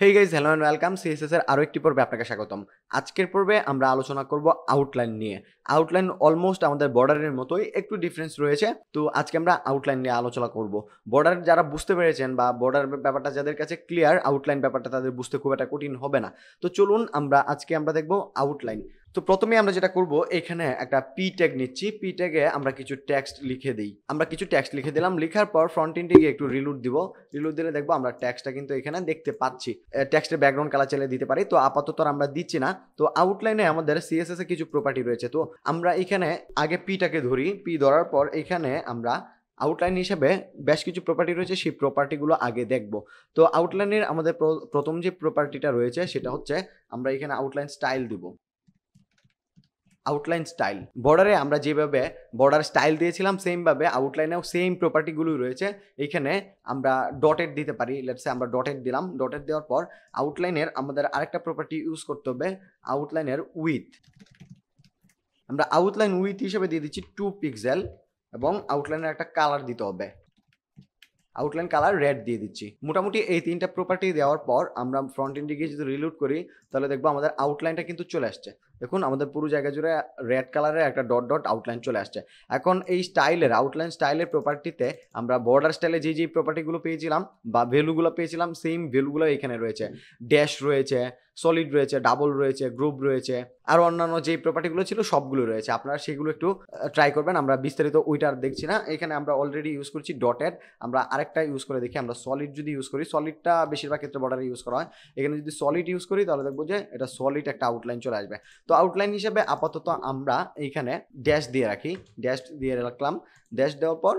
Hey guys, hello and welcome. CSS এর আরও একটি পর্বে আপনাকে স্বাগতম। আজকের পর্বে আমরা আলোচনা করব আউটলাইন নিয়ে। আউটলাইন অলমোস্ট আমাদের বর্ডারের মতোই, একটু ডিফারেন্স রয়েছে। তো আজকে আমরা আউটলাইন নিয়ে আলোচনা করব। বর্ডার যারা বুঝতে পেরেছেন বা বর্ডার ব্যাপারটা যাদের কাছে ক্লিয়ার, আউটলাইন ব্যাপারটা তাদের বুঝতে খুব একটা কঠিন হবে না। তো চলুন আজকে আমরা দেখব আউটলাইন। তো প্রথমে আমরা যেটা করব, এখানে একটা পি ট্যাগ নিচ্ছি। পি ট্যাগে আমরা কিছু টেক্সট লিখে দিই। আমরা কিছু টেক্সট লিখে দিলাম। লেখার পর ফ্রন্ট এন্ডে গিয়ে একটু রিলোড দিব। রিলোড দিলে দেখবো আমরা টেক্সটটা কিন্তু এখানে দেখতে পাচ্ছি। টেক্সটের ব্যাকগ্রাউন্ড কালার চাইলে দিতে পারি, তো আপাতত আমরা দিচ্ছি না। তো আউটলাইনে আমাদের সিএসএস এ কিছু প্রপার্টি রয়েছে। তো আমরা এখানে আগে পিটাকে ধরি। পি ধরার পর এখানে আমরা আউটলাইন হিসেবে বেশ কিছু প্রপার্টি রয়েছে, সেই প্রপার্টিগুলো আগে দেখব। তো আউটলাইনের আমাদের প্রথম যে প্রপার্টিটা রয়েছে সেটা হচ্ছে আমরা এখানে আউটলাইন স্টাইল দিব। আউটলাইন স্টাইল বর্ডারে আমরা যেভাবে বর্ডার স্টাইল দিয়েছিলাম সেমভাবে আউটলাইনেও সেম প্রপার্টিগুলোই রয়েছে। এখানে আমরা ডটেড দিতে পারি। লেটসে আমরা ডটেড দিলাম। ডটেড দেওয়ার পর আউটলাইনের আমাদের আরেকটা প্রপার্টি ইউজ করতে হবে, আউটলাইনের উইথ। আমরা আউটলাইন উইথ হিসেবে দিয়ে দিচ্ছি 2 পিক্সেল এবং আউটলাইনের একটা কালার দিতে হবে। আউটলাইন কালার রেড দিয়ে দিচ্ছি। মোটামুটি এই তিনটা প্রপার্টি দেওয়ার পর আমরা ফ্রন্ট এন্ডে গিয়ে যদি রিলোড করি তাহলে দেখবো আমাদের আউটলাইনটা কিন্তু চলে আসছে। দেখুন আমাদের পুরো জায়গা জুড়ে রেড কালারের একটা ডট ডট আউটলাইন চলে আসছে। এখন এই স্টাইলের আউটলাইন স্টাইলের প্রপার্টিতে আমরা বর্ডার স্টাইলে যে প্রপার্টিগুলো পেয়েছিলাম বা ভ্যালুগুলো পেয়েছিলাম সেম ভ্যালুগুলো এখানে রয়েছে। ড্যাশ রয়েছে, সলিড রয়েছে, ডাবল রয়েছে, গ্রুপ রয়েছে, আর অন্যান্য যে প্রপার্টিগুলো ছিল সবগুলো রয়েছে। আপনারা সেগুলো একটু ট্রাই করবেন। আমরা বিস্তারিত ওইটার দেখছি না। এখানে আমরা অলরেডি ইউজ করছি ডটেড। আমরা আরেকটা ইউজ করে দেখি। আমরা সলিড যদি ইউজ করি, সলিডটা বেশিরভাগ ক্ষেত্রে বর্ডারে ইউজ করা হয়। এখানে যদি সলিড ইউজ করি তাহলে দেখবো যে এটা সলিড একটা আউটলাইন চলে আসবে। তো আউটলাইন হিসেবে আপাতত আমরা এইখানে ড্যাশ দিয়ে রাখি। ড্যাশ দিয়ে রাখলাম। ড্যাশ দেওয়ার পর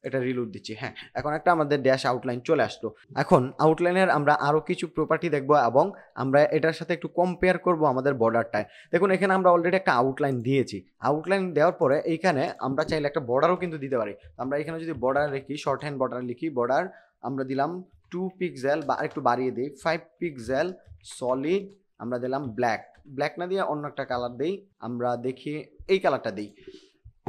এটা রিলোড দিচ্ছি। হ্যাঁ, এখন একটা আমাদের ড্যাশ আউটলাইন চলে আসলো। এখন আউটলাইনের আমরা আরও কিছু প্রপার্টি দেখবো এবং আমরা এটার সাথে একটু কম্পেয়ার করব আমাদের বর্ডারটায়। দেখুন এখানে আমরা অলরেডি একটা আউটলাইন দিয়েছি। আউটলাইন দেওয়ার পরে এইখানে আমরা চাইলে একটা বর্ডারও কিন্তু দিতে পারি। আমরা এখানে যদি বর্ডার লিখি, শর্ট হ্যান্ড বর্ডার লিখি, বর্ডার আমরা দিলাম 2 পিক্সেল বা একটু বাড়িয়ে দিই 5 পিক্সেল সলিড। আমরা দিলাম ব্ল্যাক। ব্ল্যাক না দিয়ে অন্য একটা কালার দিই। আমরা দেখি এই কালারটা দিই।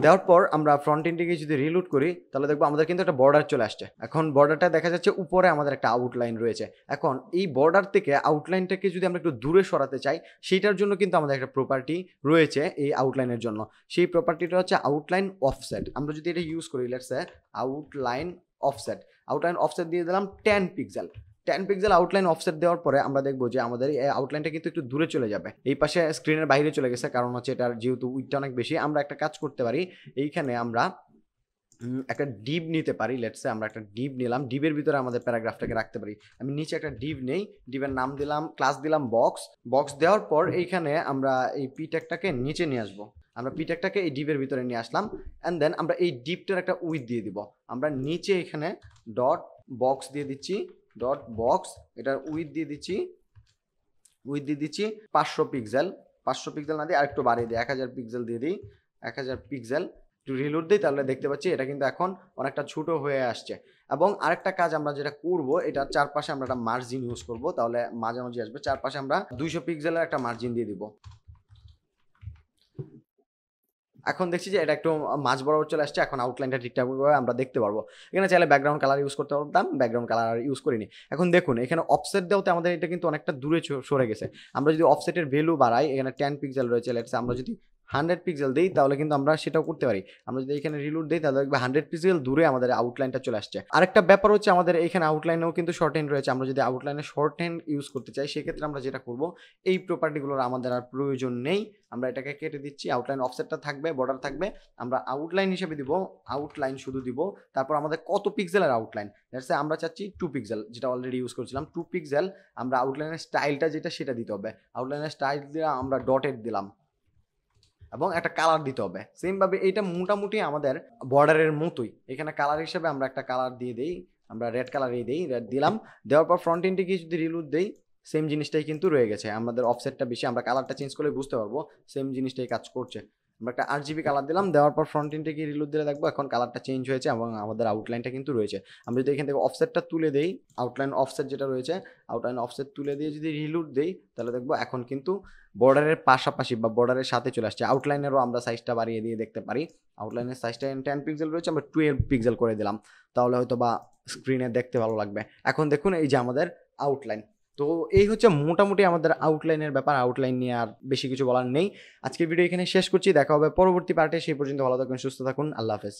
দেওয়ার পর আমরা ফ্রন্ট এন্ডে যদি রিলোড করি তাহলে দেখবো আমাদের কিন্তু একটা বর্ডার চলে আসছে। এখন বর্ডারটা দেখা যাচ্ছে উপরে আমাদের একটা আউটলাইন রয়েছে। এখন এই বর্ডার থেকে আউটলাইনটাকে যদি আমরা একটু দূরে সরাতে চাই সেইটার জন্য কিন্তু আমাদের একটা প্রপার্টি রয়েছে এই আউটলাইনের জন্য। সেই প্রপার্টিটা হচ্ছে আউটলাইন অফসেট। আমরা যদি এটা ইউজ করি, let's say outline offset. Outline offset দিয়ে দিলাম 10 পিক্সেল। 10 পিক্সেল আউটলাইন অফসেট দেওয়ার পরে আমরা দেখবো যে আমাদের এই আউটলাইনটা কিন্তু একটু দূরে চলে যাবে। এই পাশে স্ক্রিনের বাইরে চলে গেছে, কারণ হচ্ছে এটার যেহেতু উইডটা অনেক বেশি। আমরা একটা কাজ করতে পারি, এইখানে আমরা একটা ডিভ নিতে পারি। লেটসে আমরা একটা ডিভ নিলাম। ডিভের ভিতরে আমাদের প্যারাগ্রাফটাকে রাখতে পারি। আমি নিচে একটা ডিভ নেই, ডিভের নাম দিলাম, ক্লাস দিলাম বক্স। বক্স দেওয়ার পর এইখানে আমরা এই পি ট্যাগটাকে নিচে নিয়ে আসবো। আমরা পি ট্যাগটাকে এই ডিভের ভিতরে নিয়ে আসলাম অ্যান্ড দেন আমরা এই ডিভটার একটা উইথ দিয়ে দিব। আমরা নিচে এখানে ডট বক্স দিয়ে দিচ্ছি, ডট বক্স, এটার উইথ দিয়ে দিচ্ছি, উইথ দিয়ে দিচ্ছি 500 পিক্সেল। 500 পিক্সেল না দিয়ে আরেকটু বাড়িয়ে দিই, 1000 পিক্সেল দিয়ে দিই। 1000 পিক্সেল একটু রিলোড দিই, তাহলে দেখতে পাচ্ছি এটা কিন্তু এখন অনেকটা ছোট হয়ে আসছে। এবং আরেকটা কাজ আমরা যেটা করব, এটার চারপাশে আমরা একটা মার্জিন ইউজ করব, তাহলে মাঝামাঝি আসবে। চারপাশে আমরা 200 পিক্সেলের একটা মার্জিন দিয়ে দিব। এখন দেখছি যে এটা একটু মাঝ বরাবর চলে আসছে। এখন আউটলাইনটা ঠিকঠাকভাবে আমরা দেখতে পারবো। এখানে চাইলে ব্যাকগ্রাউন্ড কালার ইউজ করতে পারতাম, ব্যাকগ্রাউন্ড কালার ইউজ করিনি। এখন দেখুন এখানে অফসেট দেওয়াতে আমাদের এটা কিন্তু অনেকটা দূরে সরে গেছে। আমরা যদি অফসেটের ভ্যালু বাড়াই, এখানে 10 পিক্সেল রয়েছে, লেটস আমরা যদি 100 পিক্সেল দিই তাহলে কিন্তু আমরা সেটাও করতে পারি। আমরা যদি এখানে রিলোড দিই তাহলে দেখবে 100 পিক্সেল দূরে আমাদের আউটলাইনটা চলে আসছে। আরেকটা ব্যাপার হচ্ছে আমাদের এখানে আউটলাইনেও কিন্তু শর্ট হ্যান্ড রয়েছে। আমরা যদি আউটলাইনে শর্ট হ্যান্ড ইউজ করতে চাই সেক্ষেত্রে আমরা যেটা করব, এই প্রপার্টিগুলোর আমাদের আর প্রয়োজন নেই। আমরা এটাকে কেটে দিচ্ছি। আউটলাইন অফসেটটা থাকবে, বর্ডার থাকবে। আমরা আউটলাইন হিসেবে দিব, আউটলাইন শুধু দিব। তারপর আমাদের কত পিক্সেলের আউটলাইন, লেটস সে আমরা চাচ্ছি 2 পিক্সেল, যেটা অলরেডি ইউজ করছিলাম 2 পিক্সেল। আমরা আউটলাইনের স্টাইলটা যেটা সেটা দিতে হবে। আউটলাইনের স্টাইল দিয়ে আমরা ডটেড দিলাম এবং একটা কালার দিতে হবে সেমভাবে। এইটা মোটামুটি আমাদের বর্ডারের মতোই। এখানে কালার হিসেবে আমরা একটা কালার দিয়ে দিই। আমরা রেড কালারই দিই, রেড দিলাম। দেওয়ার পর ফ্রন্ট এন্ডে গিয়ে যদি রিলোড দেই সেম জিনিসটাই কিন্তু রয়ে গেছে। আমাদের অফসেটটা বেশি, আমরা কালারটা চেঞ্জ করলে বুঝতে পারবো সেম জিনিসটাই কাজ করছে। আমরা একটা RGB কালার দিলাম। দেওয়ার পর ফ্রন্ট এন্ডে গিয়ে রিলোড দিলে দেখবো এখন কালারটা চেঞ্জ হয়েছে এবং আমাদের আউটলাইনটা কিন্তু রয়েছে। আমরা যদি এখান থেকে অফসেটটা তুলে দেই, আউটলাইন অফসেট যেটা রয়েছে, আউটলাইন অফসেট তুলে দিয়ে যদি রিলোড দেই তাহলে দেখবো এখন কিন্তু বর্ডারের পাশাপাশি বা বর্ডারের সাথে চলে আসছে। আউটলাইনেরও আমরা সাইজটা বাড়িয়ে দিয়ে দেখতে পারি। আউটলাইনের সাইজটা 10 পিক্সেল রয়েছে, আমরা 12 পিক্সেল করে দিলাম, তাহলে হয়তো বা স্ক্রিনে দেখতে ভালো লাগবে। এখন দেখুন এই যে আমাদের আউটলাইন। তো এই হচ্ছে মোটামুটি আমাদের আউটলাইনের ব্যাপার। আউটলাইন নিয়ে আর বেশি কিছু বলার নেই। আজকের ভিডিও এখানে শেষ করছি। দেখা হবে পরবর্তী পার্টে। সেই পর্যন্ত ভালো থাকুন, সুস্থ থাকুন। আল্লাহ হাফেজ।